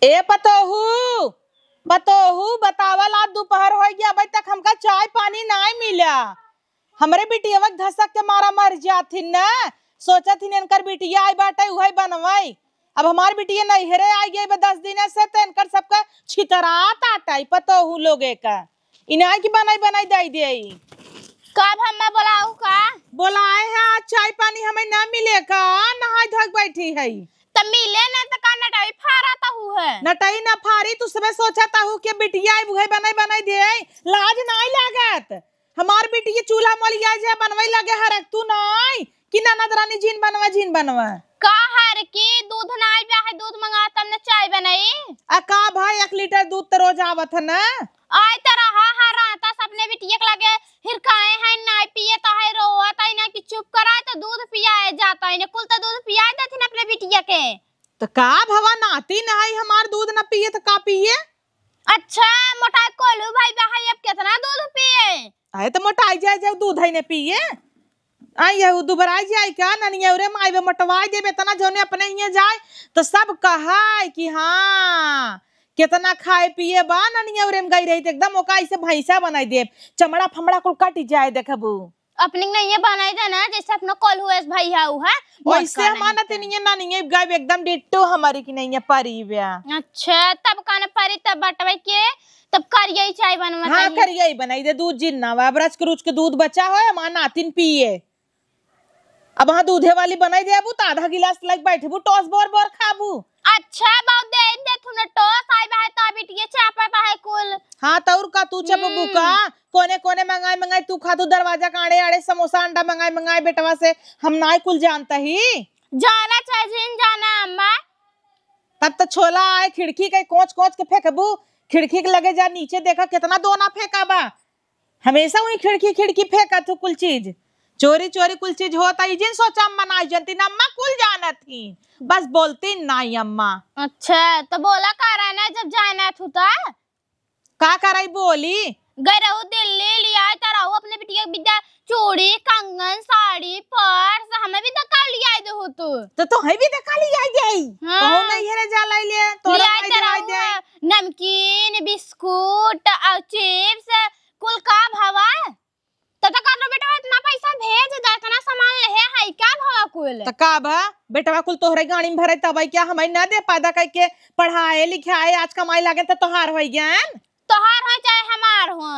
ए पतोहू पतोहू बतावल आज दोपहर हो गया अभी तक हमका चाय पानी नहीं मिला। हमरे बिटिया धसक के मारा मर जाती न। सोचा थी इनकर बिटिया आई बाटे उहे बनवाई। अब हमार बिटिया नैहरे आई गई 10 दिन से तो इनकर सबका छितरात आटाई पतोहू लोगे का इना की बनाई बनाई दे दे। कब हमें बुलाऊ का बोलाए है आज चाय पानी हमें ना मिले का नहाई धोक बैठी है तो मिले ना तो का नटाई फाराता हूँ है नटाई ना फारी तू सुबह सोचा था कि बिटिया आई बुहे बनाई बनाई दे लाज नहीं लागत। हमार बिटिया चूल्हा मोलिया जे बनवाई लगे हरक तू नहीं कि ननद रानी जीन बनवा का हर की दूध नाई बा है दूध मंगा तब न चाय बनाई आ का भाई 1 लीटर दूध तो रोज आवत है ना आय तरह हराता सबने बिटिया के लगे हिरकाए हैं नाई पिए तो है रोता है ना कि चुप कराए तो दूध पियाए जाता है कुल तो दूध पियाए देथिन अपने बिटिया के तो का भवा नाती नहीं हमार दूध ना पिए तो का पिए। अच्छा मोटा कोलू भाई भाई अब कितना दूध पिए आए तो मोटाई जाए जब दूध है ने पिए आई ये दुबराई जाए क्या ननिया रे माई बे मोटवाई देबे तना जोने अपने हिया जाए तो सब कहाय कि हां कितना खाए पिए बा ननिया रे में गई रही एकदम ओका ऐसे भैंसा बनाई दे चमड़ा फमड़ा कुल कट जाए देखबू अपने नहीं ये बनाई दे ना जैसे अपना कोल हुए भाई है वैसे हमारा तनिया नानी गाय एकदम डिट्टो हमारी की नहीं है परी ब्या। अच्छा तब काने परी तब बटवे के तब करिए चाय बनवा हां करिए बनाई दे दूध जिन्ना वा ब्रश करूच के दूध बचा हो हमार नातिन पिए अब वहां दूधे वाली बनाई दे अबू तो आधा गिलास लग बैठबू टॉस बोर बोर खाबू। अच्छा बाऊ दे तू न टॉस आई बा ता बिटिया चापता है कुल हां तौर का तू चबबू का कोने कोने मंगाई तू खा तू दरवाजा काड़े आड़े समोसा अंडा मंगाई बेटवा से हम नाई कुल जानता ही जाना चाहिए जाना अम्मा तब तो छोला आए खिड़की के कोच के फेंकबू खिड़की के लगे जा नीचे देखा कितना दोना फेंका बा हमेशा वही खिड़की फेंका तू कुल चीज चोरी कुल चीज होता ही जिन सोचा अम्मा ना जानती ना अम्मा कुल जाना थी बस बोलती नहीं अम्मा। अच्छा तो बोला करा ना जब जाना थू ता का कराई बोली गए रहू दिल्ली लिया तरह अपने बिटिया विद्या चूड़ी कंगन साड़ी पर्स हमें भी धक्का लिया दे तो है भी धक्का लिया गई तो नहीं है जा लाई ले तोरा नहीं दे नमकीन बिस्कुट और चिप्स कुल का भावा तो का बेटा इतना पैसा भेज दे इतना सामान ले है क्या भावा कुल तो का बा बेटवा कुल तोहरे गाड़ी में भरे तब क्या हमें ना दे पादा कह के पढ़ाए लिखाए आज कमाई लागे तो तोहार हो ज्ञान तोहार हो चाहे हमार हो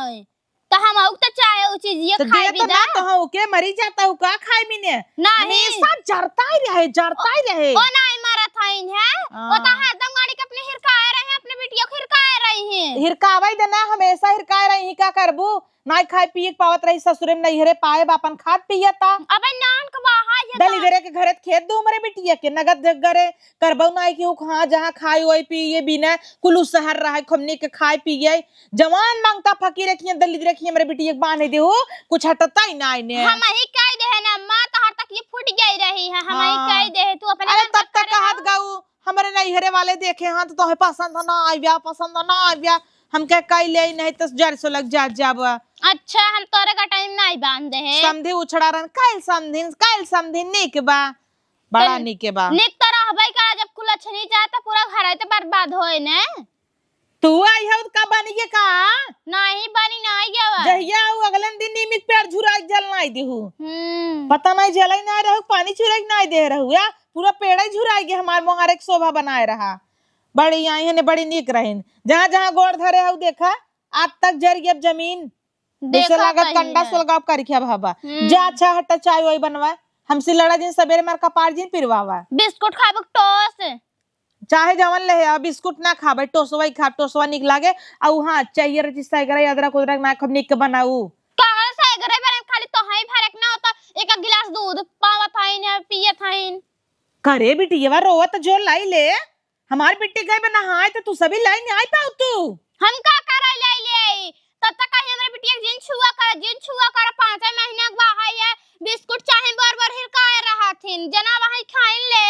तो हम औ तो चाहे उ चीज ये खाई भी ना तो हम के मरी जाता हूं का खाई भी ने हमेशा जरता ही रहे ओ नहीं मारा थाइन है ओ तो हरदम गाड़ी के अपने हिरकाए रहे अपने बिटिया को हिरकाए रही है हिरकावई देना हमेशा हिरकाए रही का करबू नाई खाए पिए पावत रही ससुरे में नहीं हरे पाए बापन खाद पियता अबे नान के बाहा ये दलीदरे के घरे खेत दो हमरे बिटिया के नगद जगरे करबौ नाई कि हां जहां खाई ओई पिए बिना कुलू शहर रहे खमनी के खाए पिए जवान मांगता फकीर के दलीदरे के हमरे बिटिया के बांधे देहो कुछ हटता ही ना ने हम ही कह दे है ना मां तो हर तक ये फूट गई रही है हम ही कह दे तू अपने अरे तब तक कहत गाऊ हमरे नहीं हरे वाले देखे हां तो तोहे पसंद ना आव्या हम क्या कई ले नहीं तो जर सो लग जाब। अच्छा हम तोरे का टाइम नहीं बांधे है समधी उछड़ा रन काल समधी निक बा बड़ा निक बा निक तरह हबई का जब कुल छनी जाता पूरा घर आते बर्बाद होए ने तू आई है का बनी के का नहीं बनी नहीं गवा जहिया अगले दिन नीमिक पेड़ झुरा जल नहीं देहू पता नहीं जलाई ना रहू पानी चुराई नहीं दे रहू या पूरा पेड़ ही झुराई के हमार मोहर एक शोभा बनाए रहा बड़ी आई है ने बड़ी निक रहिन जहां जहां गोड़ धरे हऊ देखा आज तक जरी अब जमीन जैसे लागत कंडा सुलगाव करके भाबा जा अच्छा हटा चाय वही बनवा हमसे लड़ा दिन सवेरे मार कपार दिन पिरवावा बिस्कुट खाबक टोस चाहे जवन ले आ बिस्कुट ना खाबे टोसवा ही खा टोसवा निक लागे आ हां चाहिए रजिस्टर करे अदरक उदरक ना खब निक बनाऊ कागज से घरे पर खाली तो हाई फरक ना होता एक गिलास दूध पावा थाइन है पिए थाइन करे बिटिया रोवत जो लाई ले हमार बिट्टी गई बना हाय तो तू सभी लाई नहीं आई पाऊ तू हम का करे ले तब तक हमरे बिटिया जिन छुआ कर 5 महीना के बाहर है बिस्कुट चाहे बार हिरकाए रहा थिन जना वही खाइन ले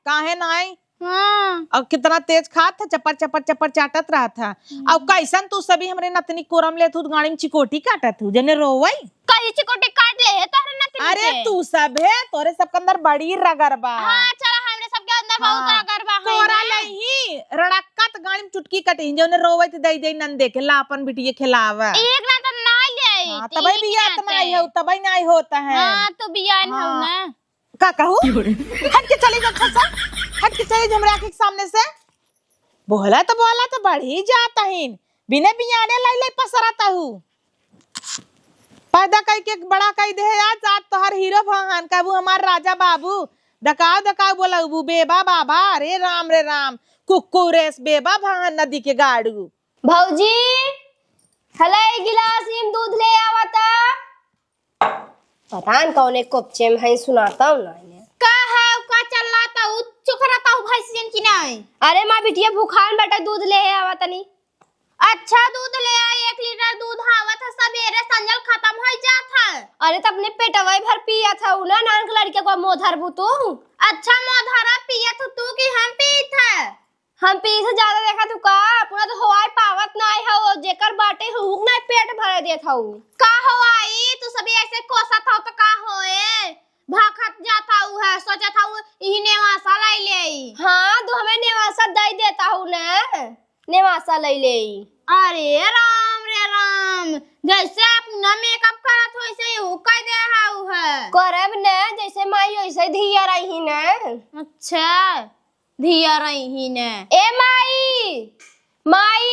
काहे नाई हाँ और कितना तेज खात था, चपर चपर चपर चाटत रहा था। अब कैसन तू सभी हमरे नतनी कोरम ले तू गाड़ी में चिकोटी काटत तू जने रोवई। कहीं चिकोटी काट ले है तोहरे नतनी अरे के। तू सब है तोरे सबके अंदर बड़ी रगर बा। हाँ चला हमरे सबके अंदर बहुत हाँ, रगर बा है तोरा ना। नहीं रड़क्का त गाड़ी में चुटकी कटी जने रोवई त दई दई नंदे के लापन बिटिए खिलावा। एक ना तो ना ले हाँ, तबई बिया त नहीं है, तबई नहीं होता है। हाँ तो बियान हो हाँ। ना। का कहूँ हट के चली जा, अच्छा हट के चली जा हमरे आँख के सामने से। बोला तो बढ़ी जाता हिन, बिना बियाने लाई लाई पसराता हूँ। पैदा कई के बड़ा कई दे आज आज तोहर हीरो भगवान का वो हमार राजा बाबू। दकाओ दकाओ बोला वो बेबा बाबा रे राम कुक्कू रेस बेबा भगवान नदी के गाड़ू। भौजी हला एक गिलास में दूध ले आवता। पता न कौन एक कोपचे में है, सुनाता हूँ ना इन्हें। का है का चल रहा था चुप रहता हूँ भैंसियन की नहीं। अरे माँ बिटिया भूखान बेटा दूध ले आवा तनी। अच्छा दूध ले आई 1 लीटर दूध आवा था सवेरे संजल खत्म हो जाता है। अरे तो अपने पेटवा भर पिया था ना, नान के लड़के को मोधर बुतू। अच्छा मोधरा पिया तू कि हम पी था। हम पी से ज्यादा देखा तू का पूरा तो हवाई पावत नहीं है, वो जेकर बाटे हुक नहीं पेट भर देत हूँ। का हो आई तू सभी ऐसे कोसा था तो का होए भाखत जाता हूँ है सोचा था यही नेवासा लाई ले। हाँ तो हमें नेवासा दे देता हूँ ना, नेवासा ले ले। अरे राम रे राम जैसे आप ना मेकअप करत हो ऐसे ही कह दे हाउ है। करब न जैसे माई वैसे धिया रही न। अच्छा धिया रही ही ने। ए माई माई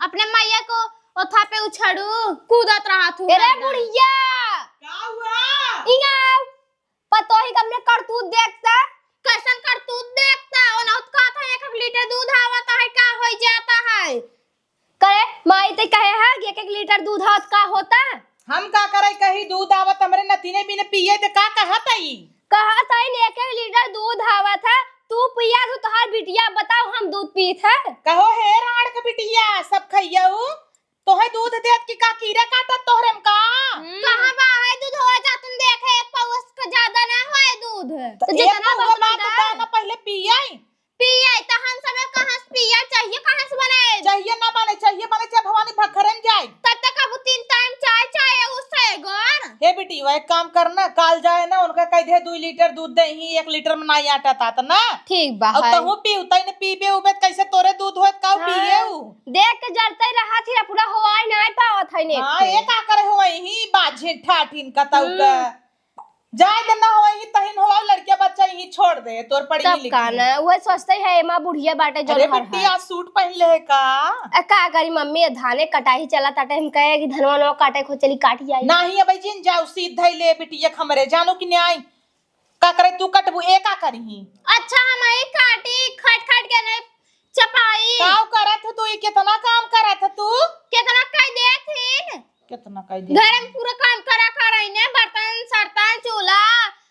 अपने मैया को ओथा पे उछड़ू कूदत रहा तू। अरे बुढ़िया क्या हुआ? इंगा पतो ही कमरे करतूत देखता। कैसन करतूत देखता ओना का था 1 लीटर दूध आवता है का हो जाता है। करे माई ते कहे है कि 1 लीटर दूध हाथ का होता। हम का करे कहीं दूध आवत हमरे नतीने बिने पिए ते का कहत आई। कहा था इन 1 लीटर दूध आवा था, तू पिया तो तोहार बिटिया बताओ हम दूध पीत है। कहो हे राण के बिटिया सब खइयाऊ तोहे दूध देत की का कीड़ा काटत तोहरे में का। कहां बा है दूध हो जा तुम देखे 1 पौस का ज्यादा ना है दूध। तो जितना बात ना पहले पियाई पिए त हम सब कहां से पिया चाहिए कहां से बनाए चाहिए ना बने चाहिए भवानी भखरन जाए तब तक अब 3 टाइम चाय चाय उससे गोर। हे बेटी वो एक काम करना काल जाए ना उनका कह दे 2 लीटर दूध दे ही 1 लीटर में नहीं आटा ता ना। ठीक बा अब है तहु पी उतई ने पीबे उबे कैसे तोरे दूध होत का पिए उ। देख के जलते रहा थी पूरा हवाई नहीं पावत है ने। हां ये का करे हो ही बाझे ठाठिन कतौ का जाए देना हो ही तहिन हो लड़के बच्चा ही छोड़ दे तोर पड़ी तब लिखी। का ना वो सोचते है मां बुढ़िया बाटे जो अरे हर बेटी आज सूट पहन ले का। का करी मम्मी धाने कटाई चला ताटे हम कहे कि धनवा नो काटे खो चली काट जाई नहीं अब जिन जाऊ सीधा ले बेटी एक हमरे जानो कि न्याय का करे तू कटबू ए का करही। अच्छा हम आई काटी खट खट के ने चपाई काव करत तू कितना काम करत तू कितना कह दे थी कितना कह दे घर में पूरा काम करा ने बर्तन सरतन चूल्हा।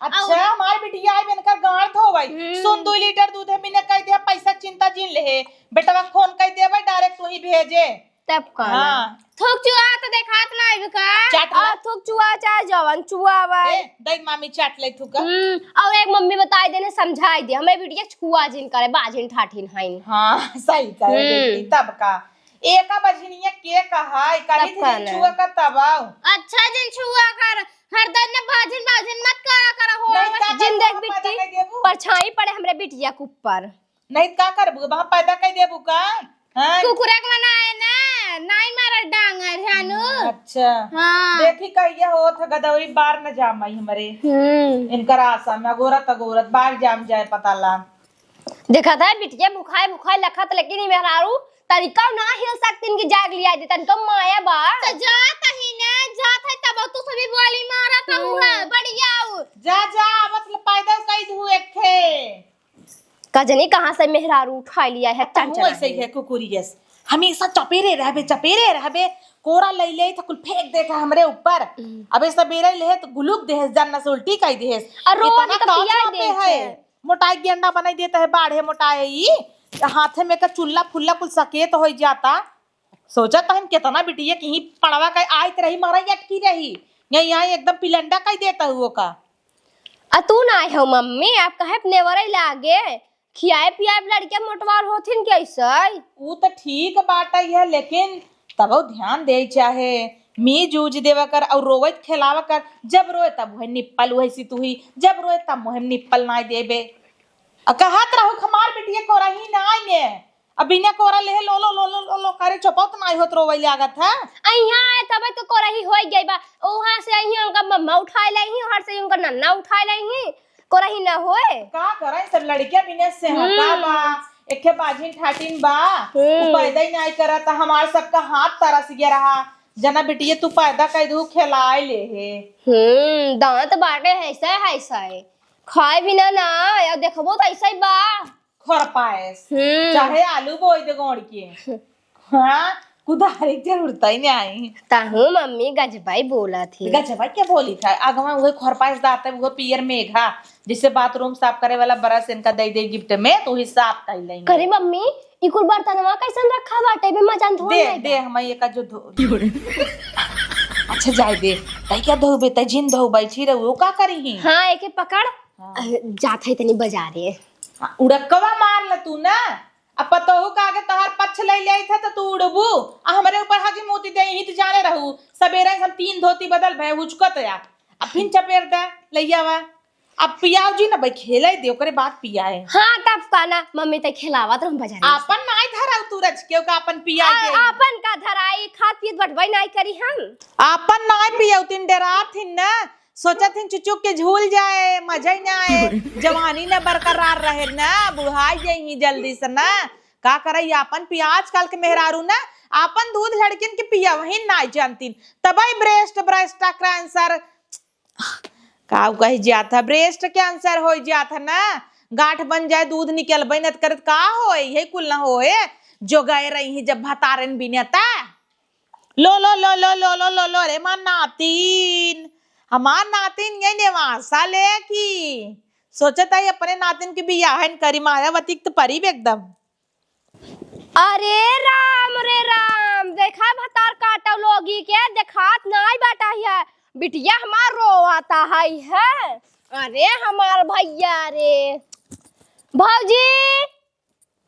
अच्छा हमारी बिटिया आई बिनकर गाड़ धोवई सुन 2 लीटर दूध है बिना कह दे पैसा चिंता जिन ले बेटा फोन कह देबे डायरेक्ट तू ही भेजे तब का हां थूक चुआ तो देखात ना आइब का चाट आ थुक चुआ चाहे जवन चुआ बा ए दई मामी चाट ले थुका। और एक मम्मी बताई देने समझाई दे हमें बिटिया छुआ जिन करे बाजिन ठाठिन हाइन। हां सही करे बेटी तब का एका बजनिया के कहाई कही थी छुआ का तबाव। अच्छा जिन छुआ कर हरदम ने भाजिन भाजिन मत करा हो जिन देख बिट्टी परछाई पड़े हमरे बिटिया के ऊपर नहीं का करबू वहां पैदा कई देबू का। हां कुकुरा के बनाए ना नहीं मारा डांगर जानू। अच्छा हां देखी कहिया होत गदवई बार न जामई हमरे इनकर आशा में अगोरत बार जाम जाए पता ला। देखा था बिटिया भुखाए लखत लेकिन मेहरारू तरीका ना हिल सकती इनकी जाग लिया दे तन कम माया बा तो जात ही ने जात है तब तू सभी बोली मारा था हुआ बढ़िया जा मतलब पैदा कई धु एक थे कजनी कहां से मेहरारू उठा लिया है तू ऐसे है कुकुरियस हमेशा चपेरे रहबे कोरा ले ले तो कुल फेंक देता हमरे ऊपर। अबे सबेरे ले तो गुलुक देहस जानना से उल्टी कई देहस रोज तो पिया दे है मोटाई गेंडा बनाई देता है बाढ़े मोटाए ई हाथे में का चुल्ला फुल्ला कुल सकेत हो जाता। सोचा था हम कितना बिटिया कहीं पड़वा का आयत रही मारा अटकी रही यही यहाँ एकदम पिलंडा कई देता हुआ का। तू ना हो मम्मी आप कहे नेवरे लागे खियाए पियाए लड़के मोटवार होथिन कैसे? वो तो ठीक बात है, लेकिन तब ध्यान दे चाहे मी जूझ देवा कर और रोवत खिलावा कर। जब रोए तब वह निप्पल वैसी तू ही, जब रोए तब मुहे निप्पल ना देबे। कहत रहो हमार बेटिया कोरा ही ना ने, अब बिना कोरा ले लो लो लो लो लो लो करे चपत ना होत रोवे लागत है। अइया आए तबे तो कोरही होई गई बा। ओहां से अइया उनका मम्मा उठाए लही, हर से उनका नन्ना उठाए लही, कोरही ना होए। का करे सब लड़कियां बिना से हका बा, एके बाजिन ठाटिन बा, उ पैदा ही नहीं करत। हमार सबका हाथ तरस गया रहा, जना बेटिया तू पैदा कर दू खिलाए ले हे। दांत बाटे ऐसा खाए बिना ना या देखबो तो ऐसा ही बा। खरपाएस चाहे आलू बोई दे गोड़ के, हाँ कुदारी की जरूरत ही नहीं आई। ताहू मम्मी गजबाई बोला थी। गजबाई क्या बोली था? आगवा वो खरपाएस दात है, वो पियर मेघा जिसे बाथरूम साफ करे वाला ब्रश इनका दे दे गिफ्ट में, तो ही साफ कर लेंगे। करे मम्मी ई कुल बर्तनवा कैसन रखा बाटे में मजान धो दे दे हम ये का जो धो अच्छा जाए दे तई क्या धोबे तई जिन धो बैठी रहू का करी ही। हां एके पकड़ जात है तनी बाजारे उड़कवा मार ल तू ना, अब पतोहू का आगे तोहार पछ ले ले था तो तू उड़बू आ हमरे ऊपर हाकी मोती दे ही तो जाने रहू। सवेरे हम 3 धोती बदल भय हुचकत या अब फिर चपेर दे लइयावा। अब पियाओ जी ना भाई खेले दे ओकरे बाद पियाए। हां तब काना मम्मी त खिलावत रहम बाजारे। आपन नाई धराउ तू रच के का अपन पिया दे। आपन का धराई खात पीत बटवाई नहीं करी हम। आपन नाई पियाउ तीन डरात थिन ना, सोचा थिन चुचुक के झूल जाए, मजा ही ना आए, जवानी ना बरकरार रहे ना, बुढ़ाई जाई जल्दी से ना। का करई आपन पिया आजकल के मेहरारू ना आपन दूध लड़किन के पिया वही ना जानतीन, तबई ब्रेस्ट कैंसर का कही जाता, ब्रेस्ट कैंसर हो जाता ना, गांठ बन जाए दूध निकल बन करत का होए, यही कुल ना होए जो गए रही जब भतारन बिनता। लो लो लो लो लो लो लो लो रे मां नातिन, हमार नातिन ये नेवासा ले की सोचता है अपने नातिन की बियाहन करी मायावती तो परी एकदम। अरे राम रे राम, देखा भतार काटा लोगी के देखात नहीं बाटा है, बिटिया हमार रोवाता है। अरे हमार भैया रे भौजी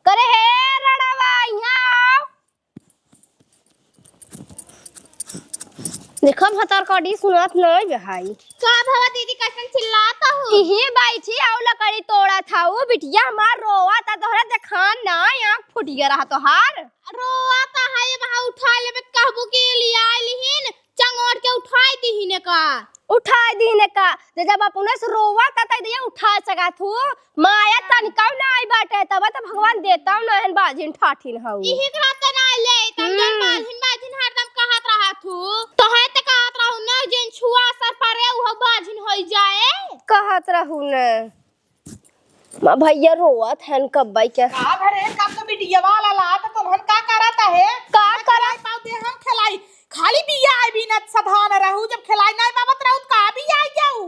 करे है रड़वा यहाँ देखो भतार काटी सुनात नहीं भाई। का भवा दीदी कैसन चिल्लाता हूँ? इही बैठी आउ लकड़ी तोड़ा था वो बिटिया हमार रोवाता तोहरा देखान ना आँख फूट गया रहा तोहार। रोवाता है वहाँ उठा लेबे कहबू के लिया लिहिन चंगोड़ के उठाई दीहिने का। उठाई दीने का जब अपने से रोवाता त दिया उठा सका थू माया तनिका ना आई बाटे तब त भगवान देता ना हन बाजिन ठाठिन हऊ। इही रात ना ले तब जन बाजिन हरदम कहत रहा थू तो है त कहत रहू ना जेन छुआ सर परे उ बाजिन होई जाए कहत रहू न मां भैया रोवत हन कब्बाई के का भरे का तो बिटिया वाला ला तो तुमहन का करता है? का करा पाऊ दे हम खिलाई खाली बिया आई बिना साधारण रहू, जब खिलाई नहीं बाबत रहू का भी आई जाऊ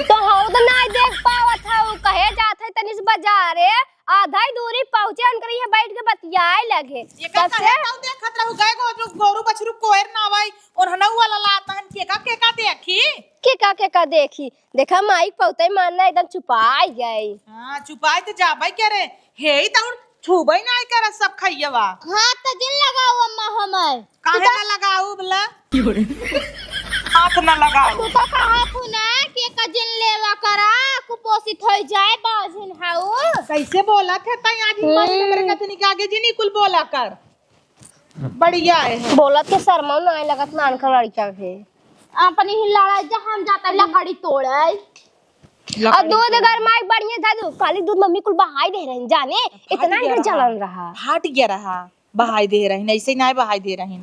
तो हो तो नहीं देख पावत हऊ कहे जात है तनिस बाजारे आधा ही दूरी पहुंचे अनकरी है बैठ के बतियाए लगे ये का कहे पाऊ देखत रहू गाय को गोरू बछरू कोएर ना आवाई और हनऊ वाला लाता हन के का देखी के का देखी देखा माइक पौते मानना एकदम छुपाई गई। हां छुपाई तो जाबाई करे हे ही तो छुबई ना कर सब खइयवा। हां त दिन लगाओ अम्मा हमर काहे ना लगाऊ भला हाथ ना लगाऊ तू तो कहत हूं ना कि का जिन लेवा करा कुपोषित हो जाए बाजिन हाउ कैसे बोला थे तई आज बात करे कथनी के आगे जिनी कुल बोला कर बढ़िया है बोलत के शर्मा नहीं लगत नान का लड़का है अपनी ही लड़ाई जा हम जाता लकड़ी तोड़े और दूध अगर माई बढ़िया था तो खाली दूध मम्मी कुल बहाई दे रहे जाने इतना ही जलन रहा फाट गया रहा बहाई दे रही ऐसे नहीं बहाई दे रही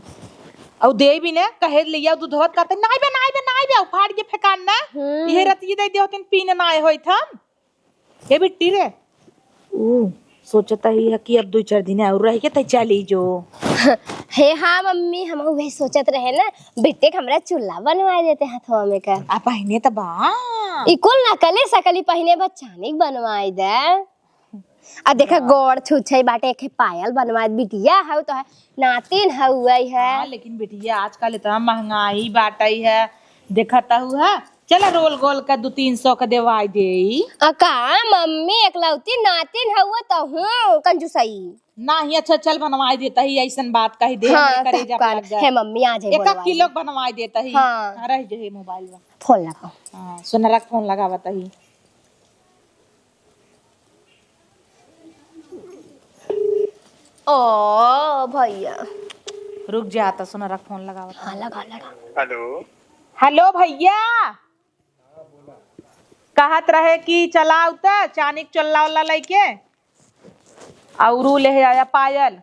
और दे भी ने कहे लिया दूधवत कहते नहीं बे फाट के फेकान ना ये रतिये दे देहतिन पीने ना आए होई थम हे बिट्टी रे सोचता ही है कि अब 2-4 दिन और रह के त चली जो हे हाँ मम्मी हम वही सोचत रहे ना बेटे हमरा चूल्हा बनवा देते हाथवा में का आ पहने त बा इकुल नकली सकली पहने बच्चानिक बनवाई दे आ देखा गोड़ छुछई बाटे के पायल बनवा बिटिया हउ तो है नातिन हउई है। लेकिन बिटिया आजकल इतना महंगाई बाटई है देखता हुआ चला रोल गोल का 200-300 का देवाई दे। का मम्मी एकलौती नातिन हुआ तो हूँ कंजूसई नहीं अच्छा चल बनवाई देता ही, ऐसन बात कही दे हाँ करे जा लग गए। है मम्मी आ जाए 1 किलो बनवाई देता ही। हाँ। रह जे मोबाइल में फोन लगाओ। हां सोनरा फोन लगावता ही। ओ भैया रुक जा तो सोनरा फोन लगावता। हाँ लगा लगा। हेलो हेलो भैया कहत रहे कि चलाऊ त चानिक चल्ला वाला लेके और ले आया पायल।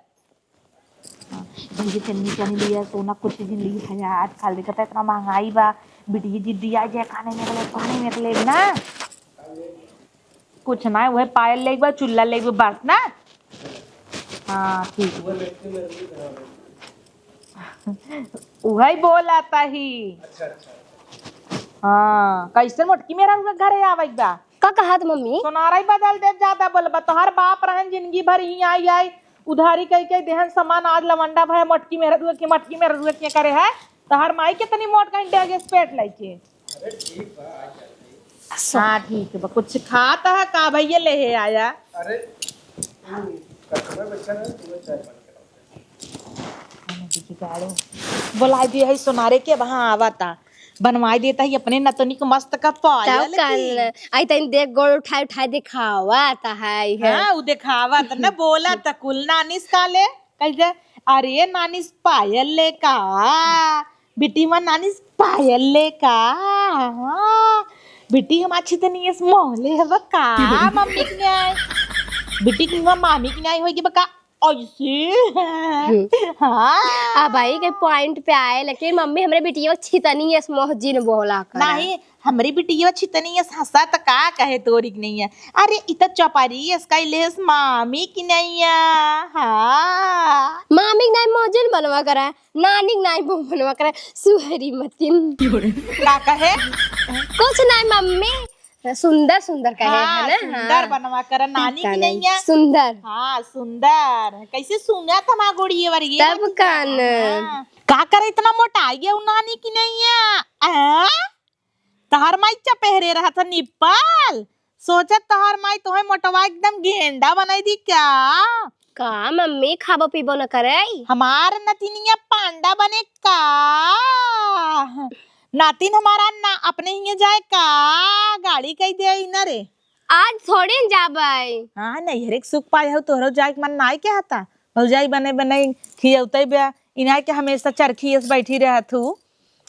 भैया चलनी चनी लिया सोना कुछ दिन ली है यार, आजकल देखता इतना महंगाई बा। बिटिया जिद्दी आ जाए खाने में गले पानी में ले ना कुछ ना वह पायल ले बा चुल्ला ले बस ना। हाँ ठीक वही बोल आता ही। हाँ कैसे मोटकी मेरा घरे आवे बा का कहत मम्मी सोनारा ही बदल दे ज्यादा बोलबा। तोहर बाप रहन जिंदगी भर ही आई उधारी कह के देहन सामान आज लवंडा भय मटकी मेरा दुआ की मटकी मेरा दुआ के करे है। तोहर माई कितनी मोट कहीं डेगे पेट लेके। हाँ ठीक है कुछ खाता है का भैया ले है आया। अरे कस्टमर बच्चा है तुम्हें चाय पानी बुलाई दिया है सोनारे के वहां आवता बनवाई देता ही अपने नतनी को मस्त का पायल कल आई तन देख गोड़ उठाए उठाए दिखावा ता है हाँ वो दिखावा त न बोला त कुल नानिस काले कैसे अरे नानिस पायल ले का बिटी में नानिस पायल ले का। हाँ बिटी हम अच्छी तो नहीं है मोहले है का मम्मी की नहीं बिटी की मामी की नहीं होगी बका ऐसे। हाँ आ भाई के पॉइंट पे आए लेकिन मम्मी हमरे बिटिया छितनी है मोहजिन बोला कर नहीं हमारी बिटिया छितनी है हंसा त का कहे तोरी की नहीं है। अरे इत चपारी इसका लेस मामी की नहीं है। हाँ मामी नहीं मोहजिन बनवा करा नानी नहीं बनवा करा सुहरी मतिन का कहे कुछ नहीं मम्मी सुंदर सुंदर कहे हाँ, है ना सुंदर बनवा कर नानी की नहीं है। सुंदर हाँ सुंदर कैसे सुना था माँ गोड़ी वाली तब कान का करे इतना मोटा है नानी की नहीं है। तहार माई चपहरे रहा था निप्पल सोचा तहार माई तुम्हें मोटवा एकदम गेंडा बनाई दी क्या। का मम्मी खाबो पीबो न करे हमार नतिनिया पांडा बने का नातिन हमारा ना अपने ही जाए का गाड़ी कही दे न रे आज थोड़ी न जाबै। हाँ नहीं हरेक सुख पाए हो तोहरो जाए मन नाई के हता भौजाई बने बने खियौते बे इना के हमेशा चरखी एस बैठी रह तू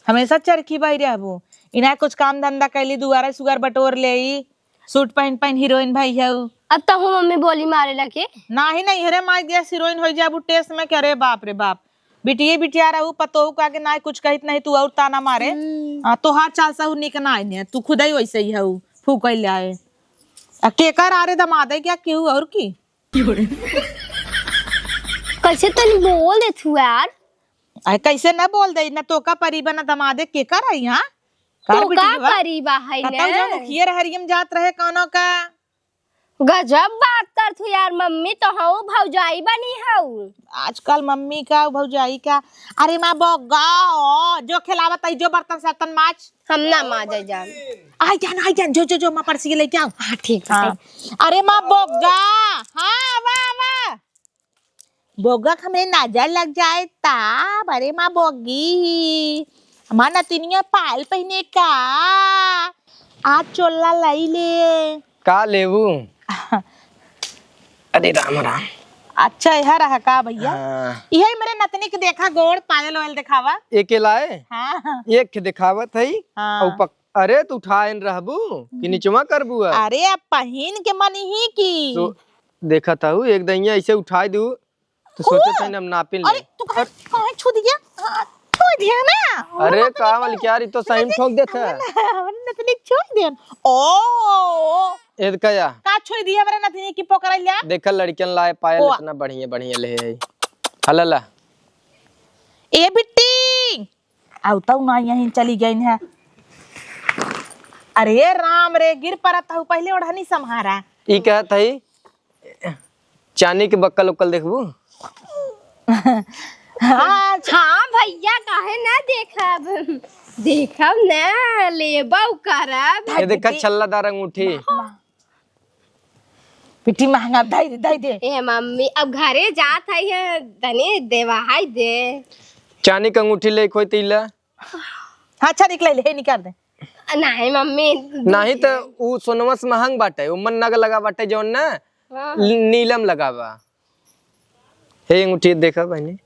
हमेशा चरखी बैठ रहबू इना कुछ काम धंधा कैली दुआरा सुगर बटोर ले सूट पहन पहन हीरोइन भाई है। अब तो हूँ मम्मी बोली मारे लगे नाही नहीं हरे माई गैस हीरोइन हो जाबू टेस्ट में करे बाप रे बाप बिटिए बिटिया रहू पतोहू का के ना कुछ कहित नहीं तू और ताना मारे तोहार चाल सा निक ना ने तू खुद ही वैसे ही है फूक लाए केकर आरे दमादे क्या क्यों और की कैसे तनी बोल दे तू यार आई कैसे न बोल दे न तो का परी बना दमादे केकर है यहाँ तो का परीबा है कतौ जो ने मुखिया हरियम जात रहे कोनो का गजब बात कर तू यार मम्मी तो हूँ भौजाई बनी हूँ आजकल मम्मी का भौजाई का। अरे माँ बोगा जो खिलावत है जो बर्तन सर्तन माच हम ना माजे जान आई जान जो जो जो माँ परसी लेके आओ। हाँ ठीक हाँ। अरे माँ बोगा हाँ वाह वाह बोगा हमें नजर लग जाए ताब। अरे माँ बोगी हमारा नतिनिया पायल पहने का आज चोला लाई ले का लेबू अरे राम राम अच्छा यह रहा का भैया हाँ। यही मेरे नतनी के देखा गोड़ पायल वायल दिखावा। एक लाए हाँ एक के दिखावत है हाँ। अरे तू उठाएन रहबू कि निचवा करबू अरे अब पहन के मन ही की तो देखा था एक दहिया ऐसे उठाई दू तो सोचे थे हम नापिन अरे ले। तू कहाँ छू दिया छू दिया ना अरे का वाली क्या तो सही में ठोक देता है नतनी छू दिया ओ एद कया का छू दिया मेरे नतनी की पकड़ लिया देखा लड़कियन लाए पायल ओ। इतना बढ़िया बढ़िया ले है हलला ए बिट्टी आवता हूँ ना यहीं चली गई है। अरे राम रे गिर पड़ता हूँ पहले ओढ़नी सम्हारा ई कहत है चांदी के बक्कल उक्कल देखबू हाँ हाँ भैया काहे ना देखब देखब ना लेबौ करब। ये देखा छल्लादार अंगूठी। पिटी महंगा दे दे। ए मम्मी अब घरे जात है तनी देवा है दे। चांदी का अंगूठी ले कोई तीला। हाँ अच्छा निकले हे निकाल दे। नहीं मम्मी नहीं तो उ सोनवा से महंग बाटे, उ मन नग लगा बाटे जौन ना नीलम लगावा। हे अंगूठी देखा बहनी।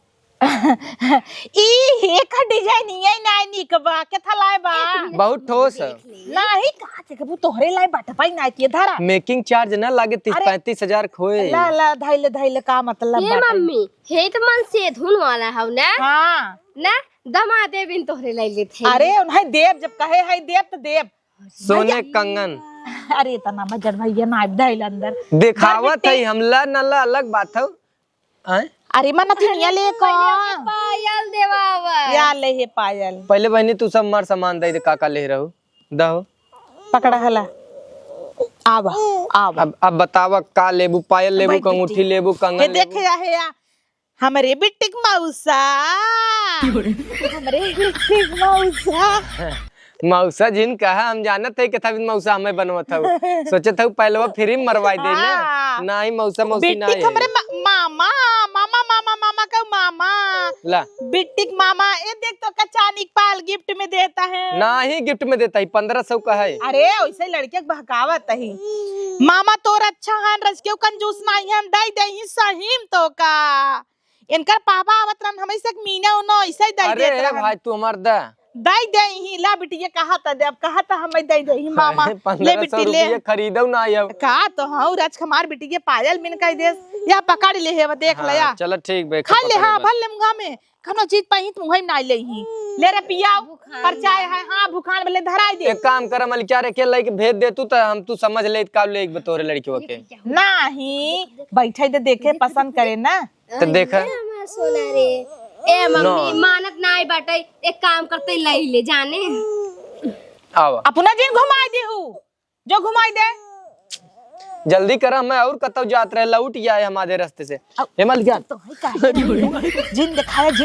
ई एक डिजाइन ये नाई निकबा के थलाए बा। बहुत ठोस है। नाही कहा से कबू तोहरे लाई बाटा पाई नाई के धारा। मेकिंग चार्ज ना लागे 30-35 हजार खोए। ला धाइले का मतलब ये मम्मी हे तो मन से धुन वाला है ना। हाँ ना दमादे बिन तोहरे लाई ले थे। अरे उन्हें देव जब कहे है देव तो देव। सोने कंगन। अरे तना मजर भैया ना धाइल अंदर दिखावत है हमला नला अलग बात है। हैं? अरे मना तिनिया ले को पायल देवावा या ले हे पायल। पहले बहनी तू सब मार सामान दे काका ले रहू दहो। पकड़ा हला आवा आवा। अब बतावा का लेबू, पायल लेबू, अंगूठी लेबू, कंगन ये लेबू। देखे आहे या हमरे बिटिक मौसा हमरे बिटिक मौसा मौसा जिन कहा हम जानत है कि था मौसा हमें बनवत हूँ। सोचत हूँ पहलवा फ्री मरवाई दे ना। नहीं मौसा मौसी ना बिटिक हमरे मामा मामा मामा मामा का मामा ला बिटिक मामा ये देख तो कचानिक पाल गिफ्ट में देता है। ना ही गिफ्ट में देता है 1500 का है। अरे वैसे लड़के के बहकावत ही मामा तोर अच्छा है रस के कंजूस नहीं है दई दही सहीम तो का इनका पापा आवत रन हमें से मीना उनो ऐसे ही दई अरे देत रहन। भाई तू हमार दा दई दही ला बिटिया कहा था दे अब कहा था हमें दई दही मामा ले 1500 बिटी ले रुपये खरीदो ना आयो। का तो हाँ राज कुमार बिटी के पायल मिन कह दे या पकड़ ले है देख हाँ, लिया चलो ठीक बे खा ले हाँ भल ले मुंगा में कनो चीज पही तुम ही ना ले ही ले रे पिया परचाय है हाँ भूखान भले धराई दे। एक काम कर मल क्या रे के लेके भेज दे तू तो हम तू समझ ले का ले एक बतौरे लड़कियों के नहीं बैठे दे देखे पसंद करे ना तो देखा सोना रे ए मम्मी मानत नाई बाटे एक काम करते लाई ले जाने। आओ अपना दिन घुमाई दे हूँ जो घुमाई दे जल्दी कर मैं और कतौ जात रहे लौट गया है हमारे रास्ते से। हेमल क्या तो है का जिन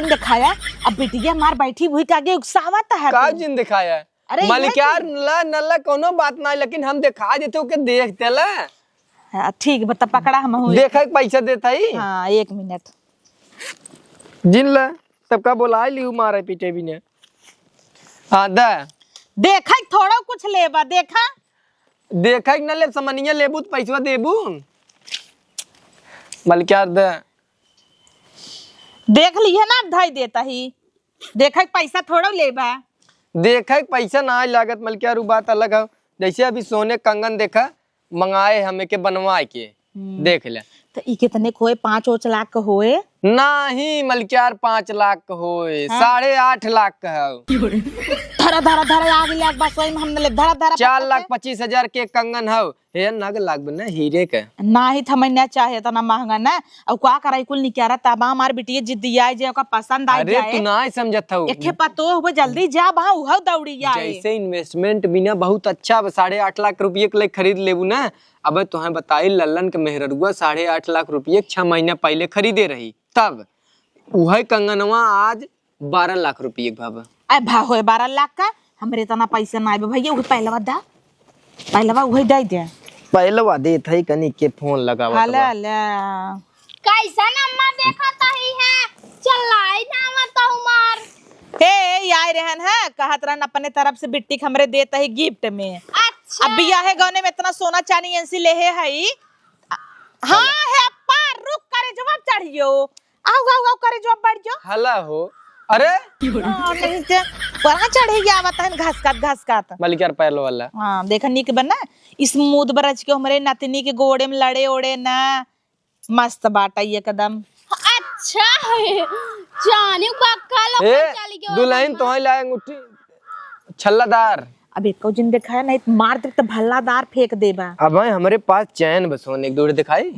दिखाया अब बिटिया मार बैठी हुई के आगे उकसावत है का जिन दिखाया है। अरे मलिकार ला नल्ला कोनो बात ना लेकिन हम दिखा देते के देखते ला। हाँ, ठीक बता पकड़ा हम हुए देखा पैसा देता ही। हाँ 1 मिनट जिन ला तब का बोला लियो मारे पीटे भी ने। हाँ दा देखा थोड़ा कुछ लेबा देखा देखा न ले समनिया लेबू तो पैसा देबू मलिकार दा देख लिया ना धाई देता ही देखा पैसा थोड़ा लेबा देखा पैसा ना लागत मलिकार बात अलग है। जैसे अभी सोने कंगन देखा मंगाए हमें के बनवाए के देख ले तो ई कितने खोए 5 लाख का होए नहीं मलिकार 5 लाख का होए 8.5 लाख का है। धरा धरा धरा आगे लाख बस वही हमने ले धरा धरा 4,25,000 के कंगन है ये नग लाग बना हीरे का ना ही थमन्या चाहे तना महंगा ना और का कराई कुल निकारा तबा हमार बिटिया जिद्दी आए जे ओका पसंद आ अरे जाए तू ना समझत हूँ एके पतो हो जल्दी जा बा उह दौड़ी आए जैसे इन्वेस्टमेंट बिना बहुत अच्छा 8.5 लाख रुपये के लिए खरीद लेबू ना। अब तुहे बताई लल्लन के मेहरुआ 8.5 लाख रुपये 6 महीना पहले खरीदे रही तब वह कंगनवा आज 12 लाख रुपये भाव अरे भा होए 12 लाख का हमरे तना पैसा ना आए भैया उह पहलवा दा पहलवा उह दे दे पहलवा दे थई कनी के फोन लगावा हला ला कैसा अम्मा देखा तही है चलाई ना मत मार हे आए रहन है कहत रहन अपने तरफ से बिट्टी हमरे देता है गिफ्ट में। अच्छा अब बियाहे गौने में इतना सोना चांदी एनसी ले है हाँ है पार रुक करे जवाब चढ़ियो आओ आओ आओ करे जवाब बढ़ जो हला हो। अरे नहीं ते वहां चढ़े गया आवत है घास काट मलिकार पहलो वाला हाँ देखा निक बना स्मूथ बरज के हमरे नातनी के गोड़े में लड़े ओड़े ना मस्त बाटा ये कदम। अच्छा जाने बक्का ए लोग चली गयो दुल्हन तो ही लाए अंगूठी छल्लादार। अब एक जिन दिखाया नहीं तो मार दे तो भल्लादार फेंक देबा। अब हमारे पास चैन बसोन एक दो दिखाई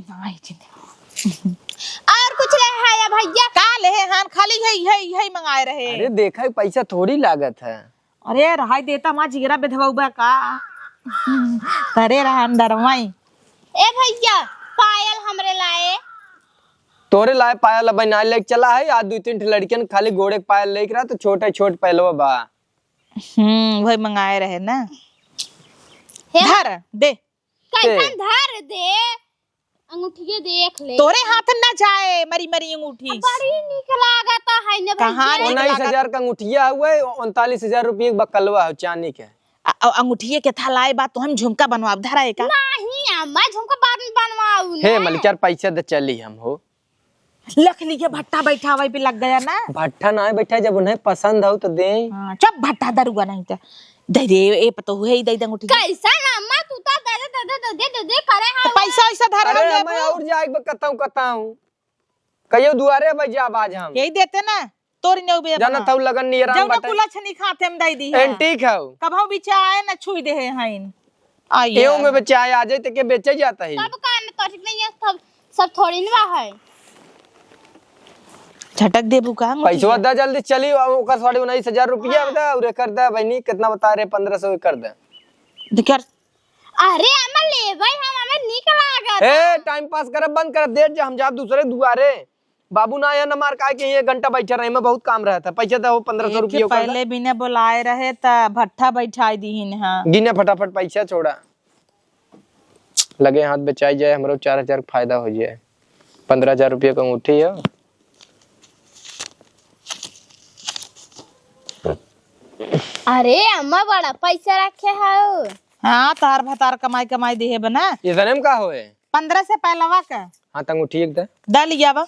और कुछ ले है या भैया का ले हां खाली यही मंगाए रहे। अरे देखा पैसा थोड़ी लागत है। अरे रहाई देता मां जीरा बेधवा का करे रहा अंदर वही ए भैया पायल हमरे लाए तोरे लाए पायल बना लेके चला है आज 2-3 लड़कियन खाली घोड़े के पायल लेके रहा तो छोटे छोट पहलवा बा। वही मंगाए रहे ना। हे धर दे कैसन धर दे अंगूठी देख ले तोरे हाथ न जाए मरी मरी अंगूठी। बड़ी निक लागत है ने कहाँ भैया। 19,000 का अंगूठिया हुआ 39,000 रुपये बकलवा है चांदी के। अंगूठी के था लाए बात तो हम झुमका बनवाब धराए का। नहीं अम्मा झुमका बाद में बनवाऊ हे मलिकार पैसा दे चली हम हो। लख लिए भट्टा बैठा वही पे लग गया ना। भट्टा ना बैठा जब उन्हें पसंद हो तो दे। चुप भट्टा दरुआ नहीं तो दे दे ए पतो है दे अंगूठी। कैसा अम्मा तू तो दे करे तो पैसा ऐसा धरा अरे ले मैं और जाए कताऊं कहियो दुआरे बजा आज हम यही देते ना तोरी ने उबे जाना था लगन नियराम जब बटे कुला छनी खाते हम दई दी है एंटीक है कभो बिचा आए ना छुई दे है हइन आइए एओ में बेचा आ जाए तो के बेचे जाता है। सब कान तो ठीक नहीं है सब थोड़ी ना है झटक देबू का पैसा दा जल्दी चली ओकर 19,500 रुपया बता और कर दे बहनी कितना बता रहे 1500 कर दे। दिकर अरे अम्मा ले भाई हम हमें निक लागत ए टाइम पास कर बंद कर दे हम जा दूसरे दुआरे बाबू ना आया न मार का के ये घंटा बैठे रहे में बहुत काम रहा था पैसा दो 1500 रुपया पहले बिना बुलाए रहे त भट्ठा बैठाई दीहिन हां गिने फटाफट पैसा छोड़ा लगे हाथ बचाई जाए हमरो 4,000 फायदा हो जाए 15,000 रुपया का अंगूठी है। अरे अम्मा बड़ा पैसा रखे हो हां तार भतार कमाई कमाई दे है बना इतने में का होए 15 से पहलवा का हां त अंगूठी एक दे दा लिया बा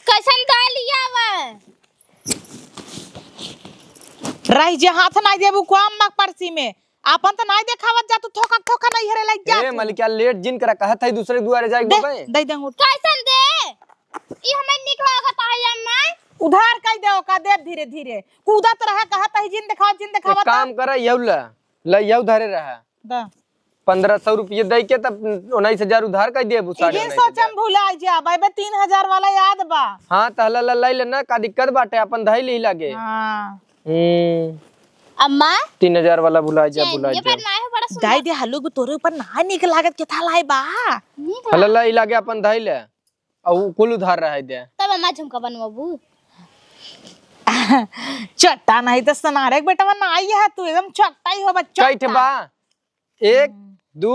कैसन दालिया वा रही जे हाथ ना देबू काम मक परसी में आपन त नहीं देखावत जा तू थोका थोका नहीं हरे लग जा ए मलिका लेट जिन करा कहत है दूसरे दुआरे जाए दे बे दे दे अंगूठी कैसन दे ई हमें निक लागत है अम्मा उधार कई दे का दे धीरे धीरे कूदत रहा कहत है जिन दिखावत काम करे यौला ल यौ धरे रहा दा 1500 रुपया दे के तब 19,000 उधार कर देबू ये सोचम भुला जा बे 3,000 वाला याद बा हां तहला ले लेना का दिक्कत बाटे अपन धई ली लागे। हां अम्मा 3,000 वाला भुला जा ये पर ना है बड़ा सुंदर दाई दे हल्लू तोरे ऊपर ना निक लागत के था लाई बा निक हला लाई लागे अपन धई ले और कुल उधार रह दे तब अम्मा झुमका बनवाबू चट्टा नहीं तो सनारे बेटा ना आई है तू एकदम चट्टा ही हो बच्चा कैठ बा 1 2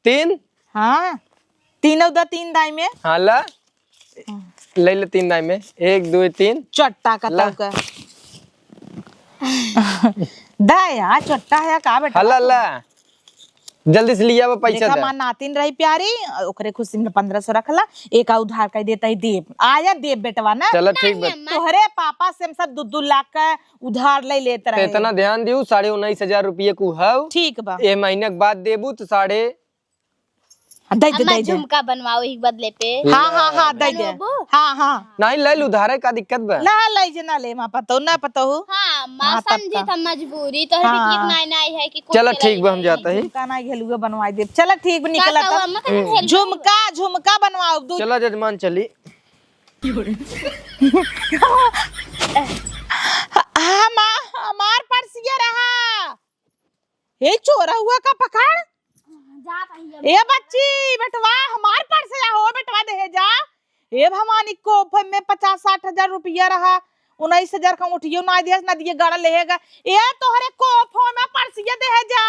3 हां तीनों दा 3 दाई में हां ला ले ले 3 दाई में 1 2 3 चट्टा का ला। तब का दाया चट्टा है का बेटा हला ला जल्दी से लिया वो पैसा देखा दे मां नातिन रही प्यारी ओकरे खुशी में 1500 रखला एक उधार कर देता ही देव आया देव बेटवा ना चलो ठीक बा तोहरे पापा से हम सब 2-2 लाख का उधार ले लेते रहे इतना ध्यान दियो 19,500 रुपये को हव ठीक बा ए महीने के बाद देबू तो साढ़े दे दे अम्मा दे झुमका बनवाओ एक बदले पे हां दे दे हां नहीं ले उधार का दिक्कत बा ना ले जे ना ले मां पतो ना पतो हो हां अम्मा हाँ, तब समझी का। त मजबूरी तो हाँ। ठीक नहीं नहीं है कि चलो ठीक बा हम जाता है झुमका ना घेलुआ बनवाई दे चल ठीक बा निकला का अम्मा का झुमका बनवाओ दू चलो जजमान चली हां मां हमार पर्सिया रहा ये चोरा हुआ का पकड़ ए बच्ची बेटवा हमार पर्स हो बेटवा दे जा ए भवानी को में 50-60 हजार रुपया रहा 19,000 का उठियो ना दिया गड़ा लेगा ए तोहरे को में पर्सिया दे जा